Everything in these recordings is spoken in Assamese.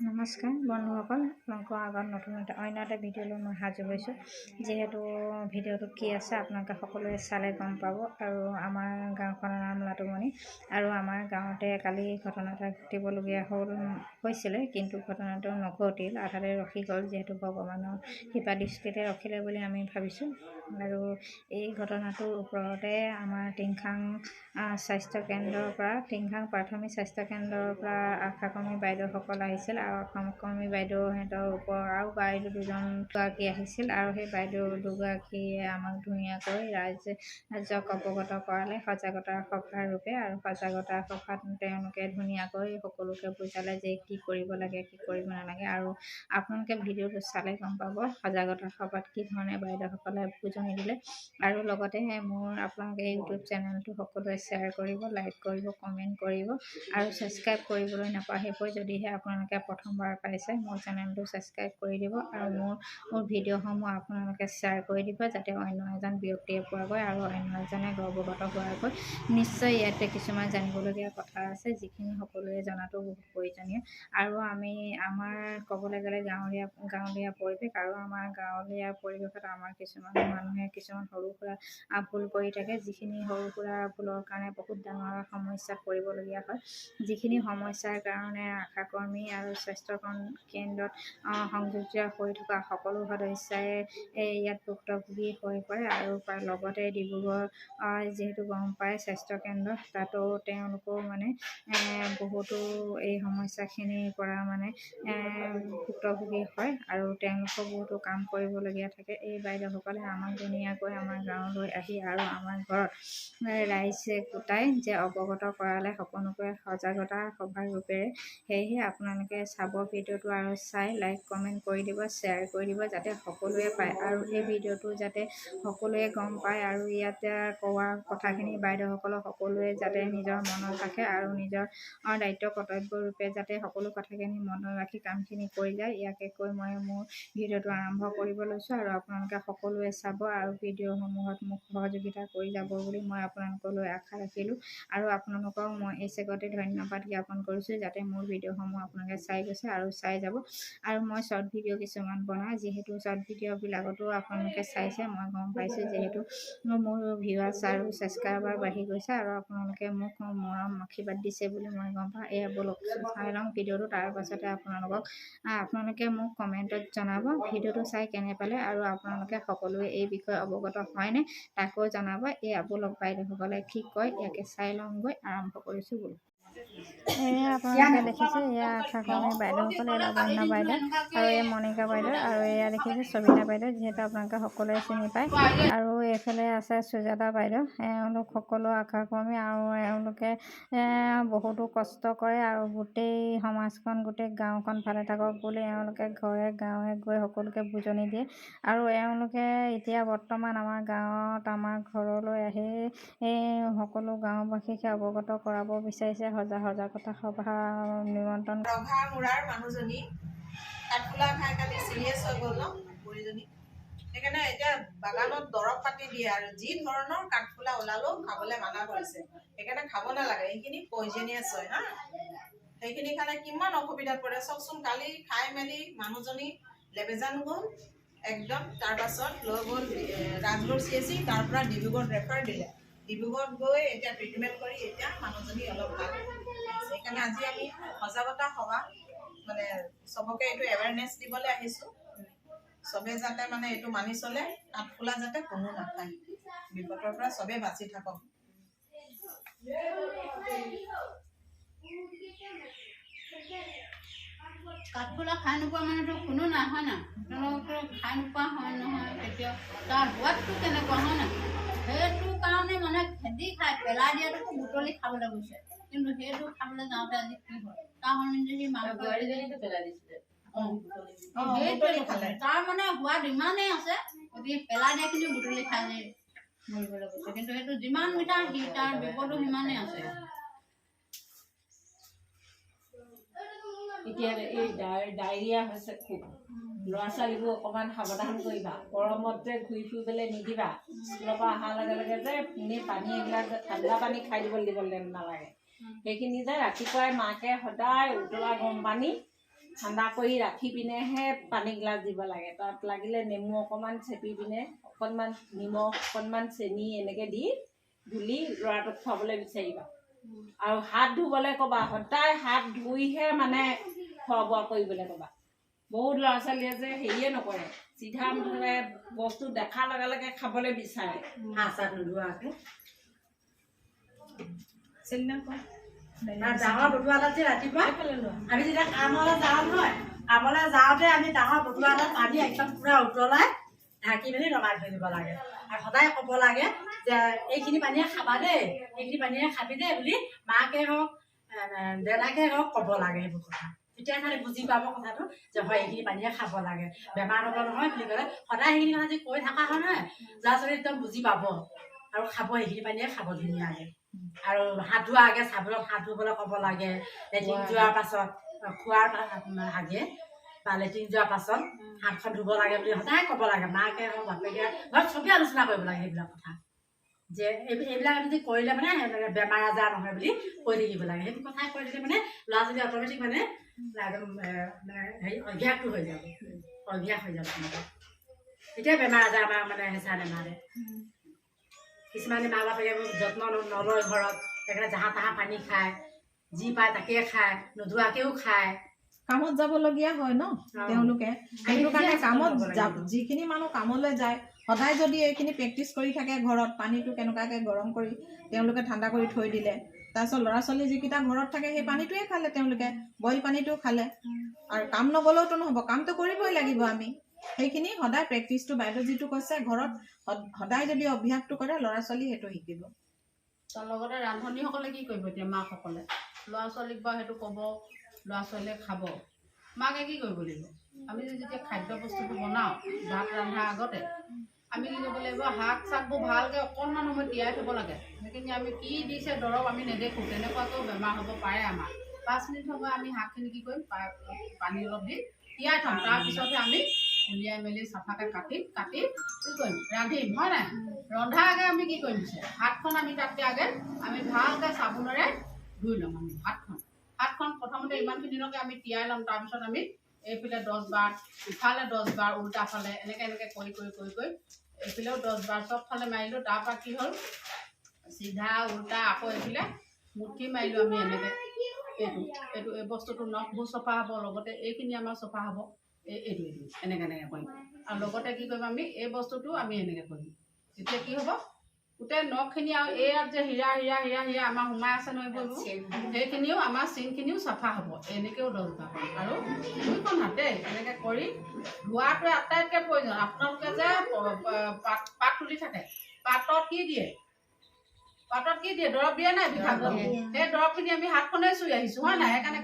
নমস্কাৰ বন্ধুসকল, আপোনালোকৰ আগত নতুন অন্য এটা ভিডিঅ'লৈ মই সাজু হৈছোঁ। যিহেতু ভিডিঅ'টোত কি আছে আপোনালোকে সকলোৱে চালে গম পাব। আৰু আমাৰ গাঁওখনৰ নাম লাটুমণি, আৰু আমাৰ গাঁৱতে কালি ঘটনা এটা ঘটিবলগীয়া হৈছিলে, কিন্তু ঘটনাটো নঘটিল, আধাতে ৰখি গ'ল। যিহেতু ভগৱানৰ কৃপা দৃষ্টিতে ৰখিলে বুলি আমি ভাবিছোঁ। আৰু এই ঘটনাটোৰ ওপৰতে আমাৰ টিংখাং স্বাস্থ্যকেন্দ্ৰৰ পৰা, টিংখাং প্ৰাথমিক স্বাস্থ্যকেন্দ্ৰৰ পৰা আশাকৰ্মী বাইদেউসকল আহিছিল। আৰু আশাকৰ্মী বাইদেউ সিহঁতৰ ওপৰ আৰু বাইদেউ দুগৰাকী আহিছিল। আৰু সেই বাইদেউ দুগৰাকীয়ে আমাক ধুনীয়াকৈ ৰাইজক অৱগত কৰালে সজাগতাৰ সভাৰ ৰূপে। আৰু সজাগতাৰ সভাত তেওঁলোকে ধুনীয়াকৈ সকলোকে বুজালে যে কি কৰিব লাগে, কি কৰিব নালাগে। আৰু আপোনালোকে ভিডিঅ'টো চালে গম পাব সজাগতাৰ সভাত কি ধৰণে বাইদেউসকলে বুজাই দিলে। আৰু লগতে আপোনালোকে ইউটিউব চেনেলটো সকলোৱে শ্বেয়াৰ কৰিব, লাইক কৰিব, কমেণ্ট কৰিব, আৰু ছাবস্ক্ৰাইব কৰিবলৈ নাপাহৰিব। যদিহে আপোনালোকে প্ৰথমবাৰ পাইছে, মোৰ চেনেলটো ছাবস্ক্ৰাইব কৰি দিব। আৰু মোৰ ভিডিঅ'সমূহ আপোনালোকে শ্বেয়াৰ কৰি দিব, যাতে অন্য এজন ব্যক্তিয়ে পোৱাকৈ আৰু অন্য এজনে অৱগত হোৱাকৈ। নিশ্চয় ইয়াতে কিছুমান জানিবলগীয়া কথা আছে, যিখিনি সকলোৱে জনাটো বহুত প্ৰয়োজনীয়। আৰু আমাৰ ক'বলৈ গ'লে গাঁৱলীয়া পৰিৱেশ, আৰু আমাৰ গাঁৱলীয়া পৰিৱেশত আমাৰ কিছুমান মানুহে কিছুমান সৰু সুৰা ভুল কৰি থাকে, যিখিনি সৰু সুৰা ভুলৰ কাৰণে বহুত ডাঙৰ সমস্যাত পৰিবলগীয়া হয়। যিখিনি সমস্যাৰ কাৰণে আশাকৰ্মী আৰু স্বাস্থ্য কেন্দ্ৰত সংযোজিত হৈ থকা সকলো সদস্যাই ইয়াত ভুক্তভোগী হৈ পৰে। আৰু লগতে ডিব্ৰুগড় যিহেতু গম পায় স্বাস্থ্যকেন্দ্ৰ, তাতো তেওঁলোকেও বহুতো এই সমস্যাখিনিৰ পৰা ভুক্তভোগী হয়। আৰু তেওঁলোকেও বহুতো কাম কৰিবলগীয়া থাকে। এই বাইদেউসকলে আমাক ধুনীয়াকৈ আমাৰ গাঁৱলৈ আহি আৰু আমাৰ ঘৰত ৰাইজে গোটাই যে অৱগত কৰালে সকলোকে সজাগতা সভাৰ ৰূপেৰে। সেয়েহে আপোনালোকে চাব ভিডিঅ'টো, আৰু চাই লাইক কমেণ্ট কৰি দিব, শ্বেয়াৰ কৰি দিব, যাতে সকলোৱে পায়। আৰু এই ভিডিঅ'টো যাতে সকলোৱে গম পায়, আৰু ইয়াত কোৱা কথাখিনি বাইদেউসকলক সকলোৱে যাতে নিজৰ মনত ৰাখে, আৰু নিজৰ দায়িত্ব কৰ্তব্য ৰূপে যাতে সকলো কথাখিনি মনত ৰাখি কামখিনি কৰি যায়। ইয়াকে কৈ মই মোৰ ভিডিঅ'টো আৰম্ভ কৰিব লৈছোঁ। আৰু আপোনালোকে সকলোৱে চাব, আৰু ভিডিঅ'সমূহত মোক সহযোগিতা কৰি যাব বুলি মই আপোনালোকলৈ আশা ৰাখিলোঁ। আৰু আপোনালোকক মই এই চেগতে ধন্যবাদ জ্ঞাপন কৰিছোঁ, যাতে মোৰ ভিডিঅ'সমূহ আপোনালোকে চাই গৈছে আৰু চাই যাব। আৰু মই শ্বৰ্ট ভিডিঅ' কিছুমান বনাওঁ, যিহেতু শ্বৰ্ট ভিডিঅ'বিলাকতো আপোনালোকে চাইছে, মই গম পাইছোঁ। যিহেতু মোৰ ভিউৱাৰ্ছ আৰু ছাবস্ক্ৰাইবাৰ বাঢ়ি গৈছে, আৰু আপোনালোকে মোক মৰম আশীৰ্বাদ দিছে বুলি মই গম পাওঁ। এয়া বলক চাই লওঁ ভিডিঅ'টো, তাৰপাছতে আপোনালোকে মোক কমেণ্টত জনাব ভিডিঅ'টো চাই কেনে পালে, আৰু আপোনালোকে সকলোৱে এই বিষয়ে অৱগত হয়নে তাকো জনাব। এয়া বলক বাইদেউসকলে কি কয়, ইয়াকে চাই লওঁগৈ। আৰম্ভ কৰিছোঁ বোলো। এয়া আপোনালোকে দেখিছে, এয়া আশাকৰ্মী বাইদেউসকল, এই লাৱণ্য বাইদেউ, আৰু এই মণিকা বাইদেউ, আৰু এয়া দেখিছে সবিতা বাইদেউ, যিহেতু আপোনালোকে সকলোৱে চিনি পায়। আৰু এইফালে আছে সুজাতা বাইদেউ, এওঁলোক সকলো আশাকৰ্মী, আৰু এওঁলোকে বহুতো কষ্ট কৰে, আৰু গোটেই সমাজখন, গোটেই গাঁওখন ভালে থাকক বুলি এওঁলোকে ঘৰে গাঁৱে গৈ সকলোকে বুজনি দিয়ে। আৰু এওঁলোকে এতিয়া বৰ্তমান আমাৰ গাঁৱত, আমাৰ ঘৰলৈ আহি সকলো গাঁওবাসীকে অৱগত কৰাব বিচাৰিছে। সজাগতা সভা নিমন্ত্ৰণ। ৰভা মুৰাৰ মানুহজনী কাঠফুলা খাই কালি চিৰিয়াছ হৈ গ'ল ন বুঢ়ীজনী। সেইকাৰণে এতিয়া বাগানত দৰৱ পাতি দিয়ে, আৰু যি ধৰণৰ কাঠফুলা ওলালেও খাবলৈ মানা কৰিছে। সেইকাৰণে খাব নালাগে, সেইখিনি পয়জনিয়াছ হয় হা। সেইখিনি খালে কিমান অসুবিধাত পৰে চাওকচোন। কালি খাই মেলি মানুহজনী লেবেজান গ'ল একদম। তাৰপাছত লৈ গ'ল ৰাজগড় CHC, তাৰ পৰা ডিব্ৰুগড় ৰেফাৰ দিলে। ডিব্ৰুগড়ত গৈ এতিয়া ট্ৰিটমেণ্ট কৰি এতিয়া মানুহজনী অলপ ভাল। সেইকাৰণে আজি আমি সজাগতা সভা চবকে এইটো এৱাৰনেছ দিবলৈ আহিছোঁ। চবে যাতে এইটো মানি চলে, কাঠফুলা যাতে কোনো নাখায়, বিপদৰ পৰা চবে বাচি থাকক। কাঠফুলা খাই নোপোৱা মানুহটো কোনো নাই, হয় না? তেওঁলোকে খাই নোপোৱা হয় নহয়, তেতিয়া তাৰ সোৱাদটো কেনেকুৱা, হয় না? সেইটো কাৰণে খেদি খাই পেলাই দিয়াটোকো বুটলি খাবলৈ গৈছে। কিন্তু সেইটো খাবলৈ যাওঁতে আজি কি হয়, তাৰ সি মাংসজনীটো পেলাই দিছিলে। তাৰ সোৱাদ ইমানেই আছে, গতিকে পেলাই দিয়াখিনি বুটলি খাই মৰিবলৈ গৈছে। কিন্তু সেইটো যিমান মিঠা, তাৰ বিপদো সিমানেই আছে। এতিয়া এই ডায়েৰিয়া হৈছে খুব। ল'ৰা ছোৱালীবোৰ অকণমান সাৱধান কৰিবা। গৰমত যে ঘূৰি ফুৰিবলৈ নিদিবা। স্কুলৰ পৰা অহাৰ লগে লগে যে এনেই পানী এইবিলাক ঠাণ্ডা পানী খাই দিব নালাগে। সেইখিনি যে ৰাতিপুৱাই মাকে সদায় উতলা গৰম পানী ঠাণ্ডা কৰি ৰাখি পিনেহে পানী গিলাচ দিব লাগে। তাত লাগিলে নেমু অকণমান চেপি পিনে অকণমান নিমখ অকণমান চেনি এনেকৈ দি গুলি ল'ৰাটোক খুৱাবলৈ বিচাৰিবা। আৰু হাত ধুবলৈ ক'বা, সদায় হাত ধুইহে মানে খোৱা বোৱা কৰিবলৈ ক'বা। বহুত ল'ৰা ছোৱালীয়ে যে হেৰিয়ে নকৰে, চিধা মুঠতে বস্তু দেখাৰ লগে লগে খাবলৈ বিচাৰে। হাত চাত নোধোৱাকৈ চিলিণ্ডাৰ ডাঙৰ বটুৱা এটাত যে ৰাতিপুৱা আমি যেতিয়া কামলৈ যাওঁ নহয়, কামলৈ যাওঁতে আমি ডাঙৰ বটুৱা এটাত পানী একদম পুৰা উতলাই ঢাকি মেলি নমাই থৈ দিব লাগে। আৰু সদায় ক'ব লাগে যে এইখিনি পানীয়ে খাবা দেই, এইখিনি পানীয়ে খাবি দেই বুলি মাকে হওক দেউতাকে হওক ক'ব লাগে এইবোৰ কথা। তেতিয়া খালি বুজি পাব কথাটো যে হয় এইখিনি পানীয়ে খাব লাগে, বেমাৰ হ'ব নহয় বুলি ক'লে সদায় সেইখিনি কথা যদি কৈ থকা হয় নহয়, ল'ৰা ছোৱালী একদম বুজি পাব আৰু খাব, সেইখিনি পানীয়ে খাব ধুনীয়াকৈ। আৰু হাত ধোৱা আগে চাবোনত হাত ধুবলৈ ক'ব লাগে। লেট্ৰিন যোৱাৰ পাছত, খোৱাৰ আগে বা লেট্ৰিন যোৱাৰ পাছত হাতখন ধুব লাগে বুলি সদায় ক'ব লাগে। মাকে হওক বাপেকে ঘৰত চবেই আলোচনা কৰিব লাগে সেইবিলাক কথা, যে এইবিলাক আমি যদি কৰিলে মানে বেমাৰ আজাৰ নহয় বুলি কৈ থাকিব লাগে। সেইটো কথাই কৈ দিলে মানে ল'ৰা ছোৱালী অট'মেটিক মানে একদম হেৰি অভ্যাসটো হৈ যাব, অভ্যাস হৈ যাব। তেতিয়া বেমাৰ আজাৰ আমাৰ মানে হেঁচা নেমাৰে। কিছুমানে মা বাপেকে যত্ন নলয় ঘৰত, সেইকাৰণে জাহা তাহা পানী খায়, যি পায় তাকে খায়, নোধোৱাকেও খায়। কামত যাবলগীয়া হয় ন তেওঁলোকে, সেইটো কাৰণে কামত যিখিনি মানুহ কামলৈ যায় সদায় যদি এইখিনি প্ৰেক্টিচ কৰি থাকে ঘৰত, পানীটো কেনেকুৱাকৈ গৰম কৰি তেওঁলোকে ঠাণ্ডা কৰি থৈ দিলে, তাৰপিছত ল'ৰা ছোৱালী যিকেইটা ঘৰত থাকে সেই পানীটোৱে খালে, তেওঁলোকে বইল পানীটো খালে। আৰু কাম নগ'লেওতো নহ'ব, কামটো কৰিবই লাগিব আমি। সেইখিনি সদায় প্ৰেক্টিচটো বাইদেউ যিটো কৈছে ঘৰত সদায় যদি অভ্যাসটো কৰে ল'ৰা ছোৱালী সেইটো শিকিব। তাৰ লগতে ৰান্ধনীসকলে কি কৰিব এতিয়া, মাকসকলে ল'ৰা ছোৱালীক বা সেইটো ক'ব, ল'ৰা ছোৱালীয়ে খাব। মাকে কি কৰিব লাগিব, আমি যেতিয়া খাদ্য বস্তুটো বনাওঁ ভাত ৰন্ধাৰ আগতে আমি কি কৰিব লাগিব, শাক চাকবোৰ ভালকৈ অকণমান সময় তিয়াই থ'ব লাগে। সেইখিনি আমি কি দিছে দৰৱ আমি নেদেখোঁ, তেনেকুৱাকৈ বেমাৰ হ'ব পাৰে আমাৰ। 5 মিনিট সময় আমি শাকখিনি কি কৰিম, পানী অলপ দি তিয়াই থ'ম, তাৰপিছতহে আমি উলিয়াই মেলি চাফাকৈ কাটি কি কৰিম, ৰান্ধিম, হয় নাই? ৰন্ধাৰ আগে আমি কি কৰিম, হাতখন আমি তাতকৈ আগে আমি ভালকৈ চাবোনেৰে ধুই ল'ম। আমি হাতখন প্ৰথমতে ইমানখিনিলৈকে আমি তিয়াই ল'ম, তাৰপিছত আমি এইফালে 10 বাৰ, ইফালে 10 বাৰ, উল্টা ফালে এনেকৈ কৰি এইফালেও 10 বাৰ, চব ফালে মাৰিলোঁ। তাৰপৰা কি হ'ল, চিধা উল্টা আকৌ এইফালে মুঠি মাৰিলোঁ আমি এনেকৈ। এই বস্তুটো নখবোৰ চফা হ'ব, লগতে এইখিনি আমাৰ চফা হ'ব। এইটো এনেকৈ কৰিম। আৰু লগতে কি কৰিম, আমি এই বস্তুটো আমি এনেকৈ কৰিম। তেতিয়া কি হ'ব, গোটেই নখখিনি আৰু ইয়াত যে হীৰা আমাৰ সোমাই আছে নহয়, এইবোৰ সেইখিনিও আমাৰ চিনখিনিও চাফা হ'ব। এনেকৈও 10 বাৰ আৰু 2খন হাতে এনেকৈ কৰি ধোৱাটোৱে আটাইতকৈ প্ৰয়োজন। আপোনালোকে যে পাত তুলি থাকে, পাতত কি দিয়ে, দৰৱ দিয়ে নাই বিষাক্ত? সেই দৰৱখিনি আমি হাতখনে চুই আহিছোঁ, হয় নাই? সেইকাৰণে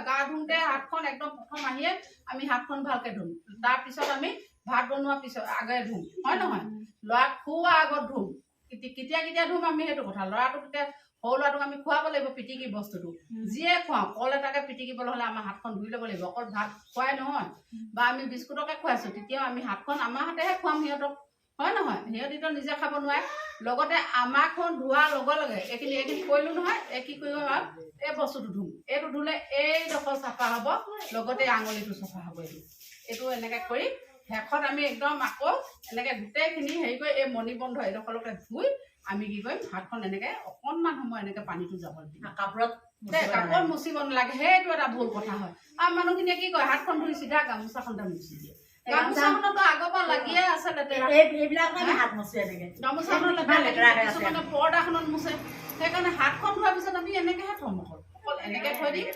গা ধুওঁতে হাতখন একদম প্ৰথম আহিয়ে আমি হাতখন ভালকৈ ধুম, তাৰপিছত আমি ভাত বনোৱাৰ পিছত আগে ধুম, হয় নহয়? ল'ৰাক খোৱাৰ আগত ধুম। কেতিয়া ধুম আমি সেইটো কথা। ল'ৰাটোক তেতিয়া সৰু ল'ৰাটোক আমি খুৱাব লাগিব পিটিকি বস্তুটো, যিয়ে খুৱাওঁ কল এটাকে পিটিকিবলৈ হ'লে আমাৰ হাতখন ধুই ল'ব লাগিব। অকল ভাত খুৱাই নহয়, বা আমি বিস্কুটকে খুৱাইছোঁ তেতিয়াও আমি হাতখন আমাৰ হাতেহে খুৱাম সিহঁতক, হয় নহয়? সিহঁতিতো নিজে খাব নোৱাৰে। লগতে আমাৰখন ধোৱাৰ লগে লগে এইখিনি কৰিলোঁ নহয়, কি কৰিব আৰু এই বস্তুটো ধুম। এইটো ধুলে এইডোখৰ চাফা হ'ব, লগতে আঙুলিটো চাফা হ'ব। এইটো এনেকৈ কৰি শেষত আমি একদম আকৌ এনেকৈ গোটেইখিনি হেৰি কৰি এই মণিবন্ধ এইডোখৰলৈকে ধুই আমি কি কৰিম, হাতখন এনেকৈ অকণমান সময় এনেকৈ পানীটো যাব দিম। কাপোৰত মুচিব নালাগে, সেইটো এটা ভুল কথা হয়। আৰু মানুহখিনিয়ে কি কৰে, হাতখন ধুই চিধা গামোচাখনতে মুচি দিয়ে। গামোচাখনতো আগৰ পৰা লাগিয়ে আছে লেতেৰা, গামোচাখনত লেতেৰা, কিছুমানে পৰ্দাখনত মুচে। সেইকাৰণে হাতখন ধোৱাৰ পিছত আমি এনেকৈহে থ'ম, অকল এনেকৈ থৈ দিম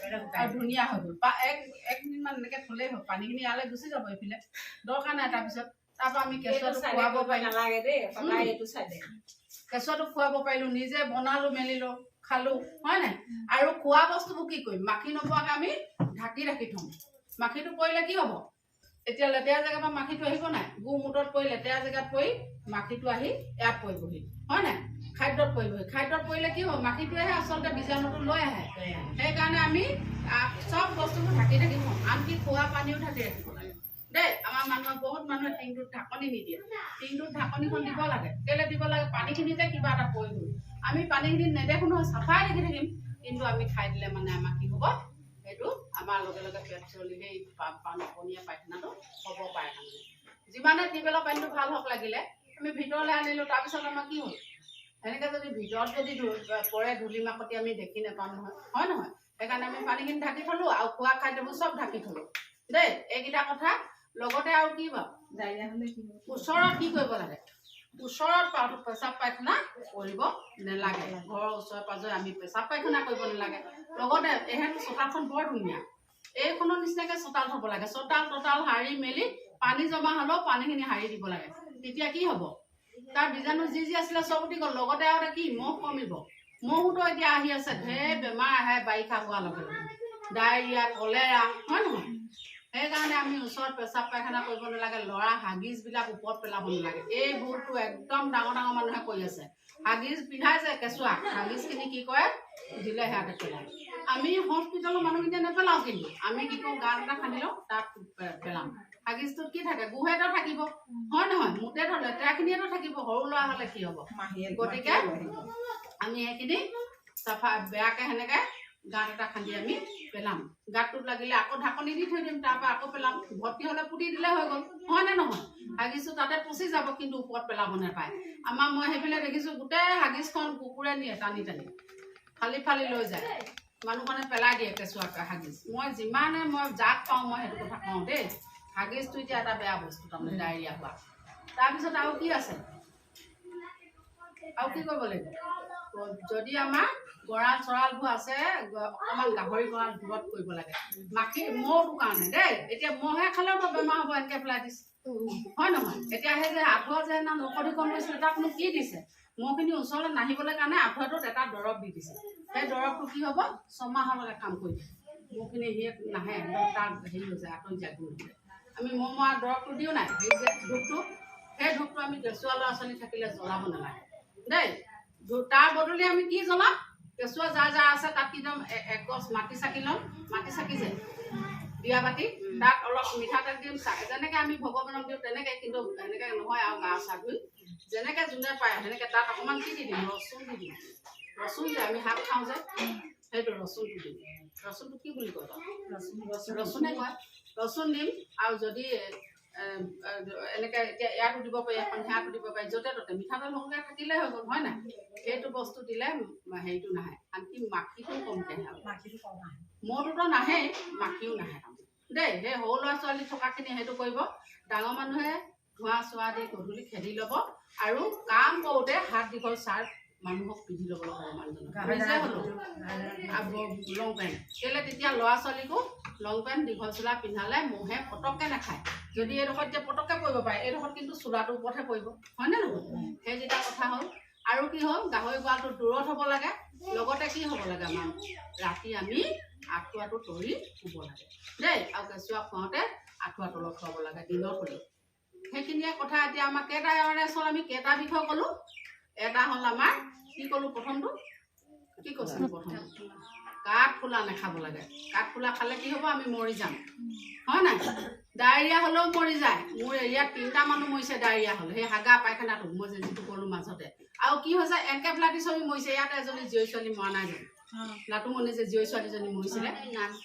আৰু ধুনীয়া হৈ গ'ল। বা 1 মিনিটমান এনেকৈ থ'লেই হ'ল, পানীখিনি ইয়ালৈ গুচি যাব, এইফালে দৰকাৰ নাই। তাৰপৰা আমি কেঁচুৱাটো খুৱাব পাৰিম, নালাগে দেই, সদায় এইটো চাইডে কেঁচুৱাটো খুৱাব পাৰিলোঁ, নিজে বনালোঁ মেলিলোঁ খালোঁ, হয় নাই? আৰু খোৱা বস্তুবোৰ কি কৰিম, মাখি নপৰাকৈ আমি ঢাকি ৰাখি থ'ম। মাখিটো পৰিলে কি হ'ব, এতিয়া লেতেৰা জেগাৰ পৰা মাখিটো আহিব নাই, গু মুটত পৰি লেতেৰা জেগাত পৰি মাখিটো আহি ইয়াত পৰিবহি, হয় নাই? খাদ্যত পৰিবহি, খাদ্যত পৰিলে কি হ'ব, মাখিটোৱেহে আচলতে বীজাণুটো লৈ আহে। সেইকাৰণে আমি চব বস্তুবোৰ ঢাকি থ'ম, আনকি খোৱা পানীও ঢাকি ৰাখিব লাগে দেই। আমাৰ বহুত মানুহে টিংটোত ঢাকনি নিদিয়ে, টিংটোত ঢাকনিখন দিব লাগে। কেলৈ দিব লাগে, পানীখিনিতে কিবা এটা পৰি গ'ল, আমি পানীখিনি নেদেখোঁ নহয়, চাফাই দেখি থাকিম, কিন্তু আমি খাই দিলে মানে আমাৰ কি হ'ব, সেই সেইটো আমাৰ লগে লগে পেট চলি সেই নপনীয়া পায়খানাটো হ'ব পাৰে তাৰমানে যিমানে টিউবেলৰ পানীটো ভাল হওক লাগিলে আমি ভিতৰলৈ আনিলোঁ তাৰপিছত আমাৰ কি হ'ল এনেকৈ যদি ভিতৰত যদি পৰে ধূলি মাকতি আমি দেখি নাপাম নহয় হয় নহয় সেইকাৰণে আমি পানীখিনি ঢাকি থলোঁ আৰু খোৱা খাদ্যবোৰ চব ঢাকি থলোঁ দেই এইকেইটা কথা লগতে আৰু কি বাৰু ওচৰত কি কৰিব লাগে ওচৰত পেচাব পায়খানা কৰিব নালাগে ঘৰৰ ওচৰে পাঁজৰে আমি পেচাব পায়খানা কৰিব নালাগে লগতে এহেঁতৰ চোতালখন বৰ ধুনীয়া এইখনৰ নিচিনাকৈ চোতাল থ'ব লাগে চোতাল তোতাল সাৰি মেলি পানী জমা হ'লেও পানীখিনি সাৰি দিব লাগে তেতিয়া কি হ'ব তাৰ বীজাণু যি আছিলে চব উঠি গ'ল লগতে আৰু কি মহ কমিব মহোতো এতিয়া আহি আছে ঢেৰ বেমাৰ আহে বাৰিষা হোৱাৰ লগে লগে ডায়েৰিয়া কলেৰা হয় নহয় সেইকাৰণে আমি ওচৰত পেচাব পায়খানা কৰিব নালাগে ল'ৰা হাগিজবিলাক ওপৰত পেলাব নালাগে এই ভুলটো একদম ডাঙৰ ডাঙৰ মানুহে কৰি আছে হাগিজ পিন্ধাইছে কেঁচুৱা হাগিজখিনি কি কৰে দিলে সেয়াতে পেলায় আমি হস্পিটেলৰ মানুহখিনিয়ে নেপেলাওঁ কিন্তু আমি কি কৰোঁ গাঁত এটা খান্দি লওঁ তাত পেলাম হাগিজটোত কি থাকে গুহেতো থাকিব হয় নহয় মোটেতো লেতেৰাখিনিয়েতো থাকিব সৰু ল'ৰা হ'লে কি হ'ব গতিকে আমি সেইখিনি চাফা বেয়াকৈ সেনেকৈ গাঁত এটা খান্দি আমি পেলাম গাঁতটোত লাগিলে আকৌ ঢাকনি দি থৈ দিম তাৰপৰা আকৌ পেলাম ভৰ্তি হ'লে পুতি দিলে হৈ গ'ল হয়নে নহয় হাগিজটো তাতে পচি যাব কিন্তু ওপৰত পেলাব নাপায় আমাৰ মই সেইফালে দেখিছোঁ গোটেই হাগিজখন কুকুৰে নিয়ে টানি টানি ফালি ফালি লৈ যায় মানুহখনে পেলাই দিয়ে কেঁচুৱা হাগিজ মই যিমানে মই যাক পাওঁ মই সেইটো কথা কওঁ দেই হাগিজটো এতিয়া এটা বেয়া বস্তু তাৰমানে ডায়েৰিয়া হোৱা তাৰপিছত আৰু কি আছে আৰু কি কৰিব লাগিব যদি আমাৰ গঁৰাল চৰালবোৰ আছে অকণমান গাহৰি গঁৰাল দূৰত কৰিব লাগে মাখি মহটো কাৰণে দেই এতিয়া মহে খালেও বেমাৰ হ'ব এনকেফেলাইটিছ হয় নহয় এতিয়া সেই যে আঁঠুৱা যে ঔষধিকৰণ কৰিছিলে তাতনো কি দিছে মহখিনি ওচৰলৈ নাহিবলৈ কাৰণে আঁঠুৱাটোত এটা দৰৱ দি দিছে সেই দৰৱটো কি হ'ব 6 মাহলৈকে কাম কৰি মহখিনি সি নাহে তাৰ হেৰি হৈ যায় আঁতৰি যায় আমি মহ মৰা দৰৱটো দিওঁ নাই সেই যে ধূপটো সেই ধূপটো আমি কেঁচুৱা ল'ৰা ছোৱালী থাকিলে জ্বলাব নালাগে দেই তাৰ বদলি আমি কি জ্বলাম কেঁচুৱা যাৰ যাৰ আছে তাত কি দিম একগছ মাটি চাকি ল'ম মাটি চাকি যে দিয়া বাতি তাত অলপ মিঠাতেল দিম যেনেকৈ আমি ভগৱানক দিওঁ তেনেকৈ কিন্তু এনেকৈ নহয় আৰু গা চা ধুই যেনেকৈ যোনে পায় সেনেকৈ তাত অকণমান কি দি দিম ৰচুন দি দিম ৰচুন যে আমি শাক খাওঁ যে সেইটো ৰচুনটো দিম ৰচুনটো কি বুলি কয় ৰচুনে কয় ৰচুন দিম আৰু যদি এনেকৈ এতিয়া ইয়াতো দিব পাৰি এখন সেয়াতো দিব পাৰি য'তে ত'তে মিঠাতেল সৰহকৈ থাকিলে হৈ গ'ল হয় নাই সেইটো বস্তু দিলে হেৰিটো নাহে আনকি মাখিটো কমকৈ আহে মাখিটো কম আহে মহটোতো নাহেই মাখিও নাহে দেই সেই সৰু ল'ৰা ছোৱালী থকাখিনি সেইটো কৰিব ডাঙৰ মানুহে ধোঁৱা চোৱা দি গধূলি খেদি ল'ব আৰু কাম কৰোঁতে হাত দীঘল চাৰ্ট মানুহক পিন্ধি ল'ব লাগে মানুহজনক লং পেণ্ট কেলৈ তেতিয়া ল'ৰা ছোৱালীকো লং পেণ্ট দীঘল চোলা পিন্ধালে মহে পটককৈ নাখায় যদি এইডোখৰত যে পটককৈ পৰিব পাৰে এইডোখৰত কিন্তু চোলাটোৰ ওপৰতহে পৰিব হয়নে নহয় সেইকেইটা কথা হ'ল আৰু কি হ'ল গাহৰি গঁৰালটো দূৰত হ'ব লাগে লগতে কি হ'ব লাগে আমাৰ ৰাতি আমি আঁঠুৱাটো তৰি শুব লাগে দেই আৰু কেঁচুৱা খুৱাওঁতে আঁঠুৱা তলত খুৱাব লাগে দিনত হ'লেও সেইখিনিয়ে কথা এতিয়া আমাৰ কেইটা এৱাৰনেছ হ'ল আমি কেইটা বিষয় ক'লোঁ এটা হ'ল আমাৰ কি ক'লোঁ প্ৰথমটো কি কৈছিলোঁ প্ৰথমটো কাঠফুলা নাখাব লাগে কাঠফুলা খালে কি হ'ব আমি মৰি যাম হয় নাই ডায়েৰিয়া হ'লেও মৰি যায় মোৰ এৰিয়াত 3টা মানুহ মৰিছে ডায়েৰিয়া হ'ল সেই হাগা পায়খানাটো মই যে যিটো ক'লোঁ মাজতে আৰু কি হৈছে এনকেফেলাইটিছ হৈ মৰিছে ইয়াত এজনী জীয়ৰী ছোৱালী মৰা নাই জানো লাটুমণি যে জীয়ৰী ছোৱালীজনী মৰিছিলে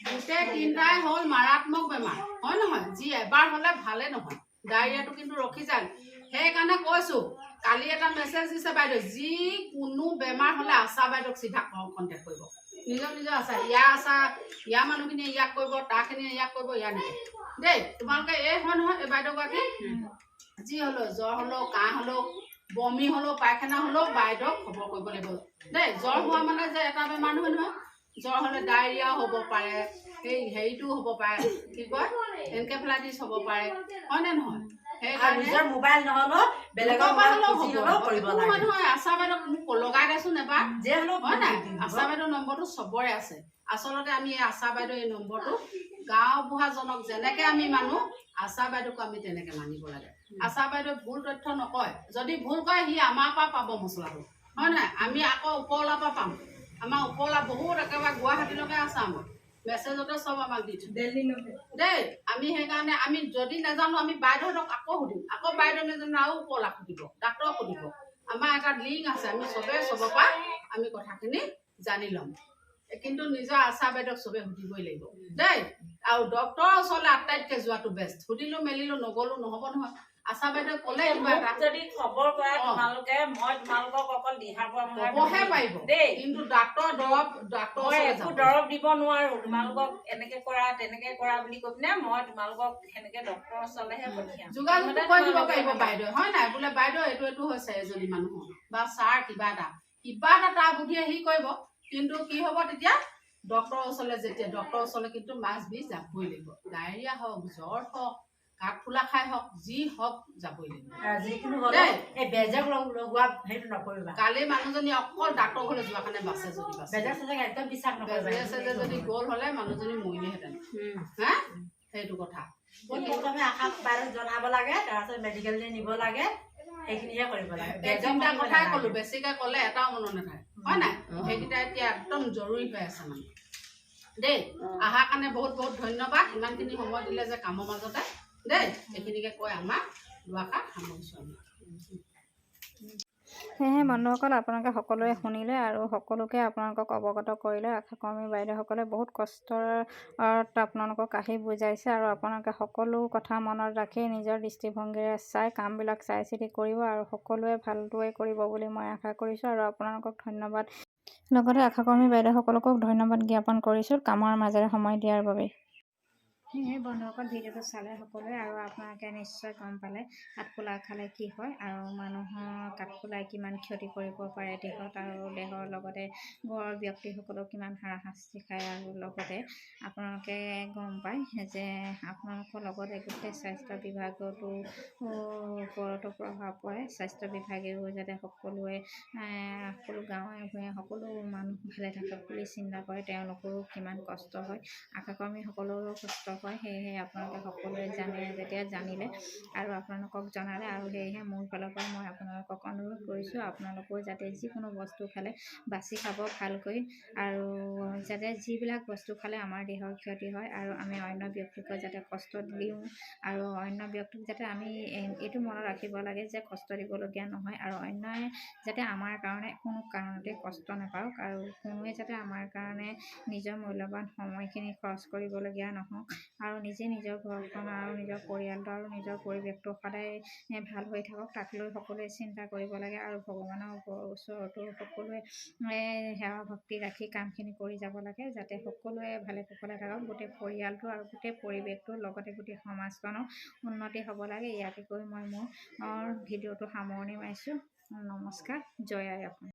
গোটেই 3টাই হ'ল মাৰাত্মক বেমাৰ হয় নহয় যি এবাৰ হ'লে ভালে নহয় ডায়েৰিয়াটো কিন্তু ৰখি যায় সেইকাৰণে কৈছোঁ কালি এটা মেছেজ দিছে বাইদেউ যিকোনো বেমাৰ হ'লে আশা বাইদেউক চিধা কণ্টেক্ট কৰিব নিজৰ নিজৰ আশা ইয়াৰ মানুহখিনিয়ে ইয়াক কৰিব তাৰখিনিয়ে ইয়াক কৰিব ইয়াৰ নিদিয়ে দেই তোমালোকে এই হয় নহয় এই বাইদেউগৰাকী যি হ'লেও জ্বৰ হ'লেও কাহ হ'লেও বমি হ'লেও পায়খানা হ'লেও বাইদেউক খবৰ কৰিব লাগিব দেই জ্বৰ হোৱা মানে যে এটা বেমাৰ নহয় নহয় জ্বৰ হ'লে ডায়েৰিয়াও হ'ব পাৰে সেই হেৰিটোও হ'ব পাৰে কি কয় এনকেফেলাইটিছ হ'ব পাৰে হয়নে নহয় নিজৰ মোবাইল নহ'লেও বেলেগৰ মানুহে আশা বাইদেউক মোক লগাই দেচোন এবাৰ যে হ'লেও হয় নাই আশা বাইদেউৰ নম্বৰটো চবৰে আছে আচলতে আমি এই আশা বাইদেউ এই নম্বৰটো গাঁওবুঢ়াজনক যেনেকৈ আমি মানো আশা বাইদেউকো আমি তেনেকৈ মানিব লাগে আশা বাইদেউ ভুল তথ্য নকয় যদি ভুল কয় সি আমাৰ পৰা পাব মছলাটো হয় নাই আমি আকৌ ওপৰলাৰ পৰা পাম আমাৰ ওপৰলা বহুত একেবাৰে গুৱাহাটীলৈকে আছে আমাৰ মেছেজতে চব আমাক দি থৈ দেই আমি সেইকাৰণে আমি যদি নাজানো আমি বাইদেউহঁতক আকৌ সুধিম আকৌ বাইদেউ নাজানো আৰু ওপৰলাক সুধিব ডাক্তৰক সুধিব আমাৰ এটা লিংক আছে আমি চবেই চবৰ পৰা আমি কথাখিনি জানি ল'ম কিন্তু নিজৰ আশা বাইদেউক চবে সুধিবই লাগিব দেই। আৰু ডক্তৰৰ ওচৰলৈ আটাইতকৈ যোৱাটো বেষ্ট। সুধিলো মেলিলো নগলো নহ'ব নহয়। আশা বাইদেউ ক'লে কিবা এটা যদি খবৰ কৰা তোমালোকে, মই তোমালোকক অকল দিহা ক'বহে পাৰিব দেই, কিন্তু ডাক্তৰ ডাক্তৰ মই একো দৰৱ দিব নোৱাৰো। তোমালোকক এনেকে কৰা তেনেকে কৰা বুলি কৈ পিনে মই তোমালোকক সেনেকে ডক্তৰৰ ওচৰলৈহে পঠিয়াম। যোগাযোগটো কৰি দিব পাৰিব বাইদেউ, হয় নাই? বোলে বাইদেউ এইটো হৈছে এজনী মানুহৰ বা ছাৰ কিবা এটা তাৰ বুদ্ধিয়ে সি কৰিব। কিন্তু কি হ'ব তেতিয়া ডক্তৰৰ ওচৰলৈ যেতিয়া ডক্তৰৰ ওচৰলৈ কিন্তু মাছ বীজ যাবই লাগিব। ডায়েৰিয়া হওক, জ্বৰ হওক, কাঠফুলা খাই হওক, যি হওক যাবই লাগিব। যিকোনো হ'লে এই বেজক লগোৱা সেইটো নকৰিবা। কালি মানুহজনী অকল ডাক্তৰ ঘৰলৈ যোৱাৰ কাৰণে বাচে যদি বেজক চেজক একদম বিশ্বাস নকৰিবা। যদি গ'ল হ'লে মানুহজনী মৰিলেহেঁতেন। হা সেইটো কথা। প্ৰথমে আশা বাইদেউক জনাব লাগে, তাৰপিছত মেডিকেললৈ নিব লাগে, সেইখিনিহে কৰিব লাগে। এই তিনিটা কথাই ক'লো, বেছিকে ক'লে এটাও মনত নাথাকে, হয় নাই? সেইকেইটা এতিয়া একদম জৰুৰী হৈ আছে মানে দেই। অহাৰ কাৰণে বহুত বহুত ধন্যবাদ। ইমানখিনি সময় দিলে যে কামৰ মাজতে দেই। এইখিনিকে কৈ আমাৰ দুআষাৰ সামৰিছোঁ আমি। সেয়েহে বন্ধুসকল, আপোনালোকে সকলোৱে শুনিলে আৰু সকলোকে আপোনালোকক অৱগত কৰিলে। আশাকৰ্মী বাইদেউসকলে বহুত কষ্টত আপোনালোকক আহি বুজাইছে আৰু আপোনালোকে সকলো কথা মনত ৰাখি নিজৰ দৃষ্টিভংগীৰে চাই কামবিলাক চাই চিতি কৰিব আৰু সকলোৱে ভালটোৱে কৰিব বুলি মই আশা কৰিছোঁ আৰু আপোনালোকক ধন্যবাদ। লগতে আশাকৰ্মী বাইদেউসকলকো ধন্যবাদ জ্ঞাপন কৰিছোঁ কামৰ মাজেৰে সময় দিয়াৰ বাবে। সেয়েহে বন্ধুসকল, ভিডিঅ'টো চালে সকলোৱে আৰু আপোনালোকে নিশ্চয় গম পালে কাঠফুলা খালে কি হয় আৰু মানুহৰ কাঠফুলাই কিমান ক্ষতি কৰিব পাৰে দেহত আৰু দেহৰ লগতে ঘৰৰ ব্যক্তিসকলক কিমান হাৰাশাস্তি খায়। আৰু লগতে আপোনালোকে গম পায় যে আপোনালোকৰ লগতে গোটেই স্বাস্থ্য বিভাগতো ওপৰতো প্ৰভাৱ পৰে। স্বাস্থ্য বিভাগেও যাতে সকলো গাঁৱে ভূঞে সকলো মানুহ ভালে থাকে বুলি চিন্তা কৰে। তেওঁলোকৰো কিমান কষ্ট হয়, আশাকৰ্মীসকলৰো কষ্ট হয়। সেয়েহে আপোনালোকে সকলোৱে জানিলে আৰু আপোনালোকক জনালে আৰু সেয়েহে মোৰ ফালৰ পৰা মই আপোনালোকক অনুৰোধ কৰিছোঁ আপোনালোকেও যাতে যিকোনো বস্তু খালে বাছি খাব ভালকৈ, আৰু যাতে যিবিলাক বস্তু খালে আমাৰ দেহৰ ক্ষতি হয় আৰু আমি অন্য ব্যক্তিকো যাতে কষ্ট দিওঁ আৰু অন্য ব্যক্তিক যাতে আমি এইটো মনত ৰাখিব লাগে যে কষ্ট দিবলগীয়া নহয় আৰু অন্যই যাতে আমাৰ কাৰণে কোনো কাৰণতে কষ্ট নাপাওক আৰু কোনোৱে যাতে আমাৰ কাৰণে নিজৰ মূল্যৱান সময়খিনি খৰচ কৰিবলগীয়া নহওক আৰু নিজে নিজৰ ঘৰখন আৰু নিজৰ পৰিয়ালটো আৰু নিজৰ পৰিৱেশটো সদায় ভাল হৈ থাকক, তাক লৈ সকলোৱে চিন্তা কৰিব লাগে আৰু ভগৱানৰ ওচৰতো সকলোৱে সেৱা ভক্তি ৰাখি কামখিনি কৰি যাব লাগে যাতে সকলোৱে ভালে কুশলে থাকক, গোটেই পৰিয়ালটো আৰু গোটেই পৰিৱেশটো লগতে গোটেই সমাজখনৰ উন্নতি হ'ব লাগে। ইয়াকে কৈ মই মোৰ ভিডিঅ'টো সামৰণি মাৰিছোঁ। নমস্কাৰ, জয় আই অসম।